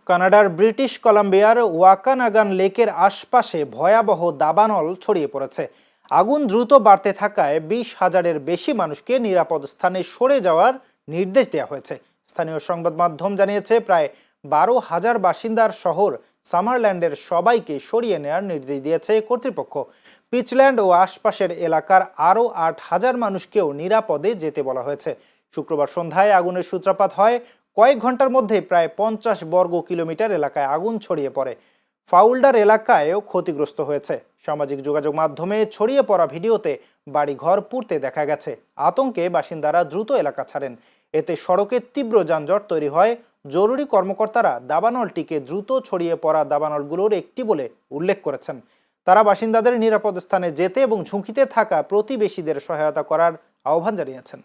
কানাডার ব্রিটিশ কলাম্বিয়ার ওয়াকানাগান লেকের আশপাশে ভয়াবহ দাবানল ছড়িয়ে পড়েছে। আগুন দ্রুত বাড়তে থাকায় 20,000-এর বেশি মানুষকে নিরাপদ স্থানে সরে যাওয়ার নির্দেশ দেওয়া হয়েছে। স্থানীয় সংবাদ মাধ্যম জানিয়েছে প্রায় 12,000 বাসিন্দার শহর সামারল্যান্ডের সবাইকে সরিয়ে নেওয়ার নির্দেশ দিয়েছে কর্তৃপক্ষ। পিচল্যান্ড ও আশপাশের এলাকার আরও 8,000 মানুষকেও নিরাপদে যেতে বলা হয়েছে। শুক্রবার সন্ধ্যায় আগুনের সূত্রপাত হয়। কয়েক ঘন্টার মধ্যে প্রায় 50 বর্গ কিলোমিটার এলাকায় আগুন ছড়িয়ে পড়ে। ফাউল্ডার এলাকায়ও ক্ষতিগ্রস্ত হয়েছে। সামাজিক যোগাযোগ মাধ্যমে ছড়িয়ে পড়া ভিডিওতে বাড়িঘর পুড়তে দেখা গেছে। আতঙ্কে বাসিন্দারা দ্রুত এলাকা ছাড়েন। এতে সড়কে তীব্র যানজট তৈরি হয়। জরুরি কর্মকর্তারা দাবানলটিকে দ্রুত ছড়িয়ে পড়া দাবানলগুলোর একটি বলে উল্লেখ করেছেন। তারা বাসিন্দাদের নিরাপদ স্থানে যেতে এবং ঝুঁকিতে থাকা প্রতিবেশীদের সহায়তা করার আহ্বান জানিয়েছেন।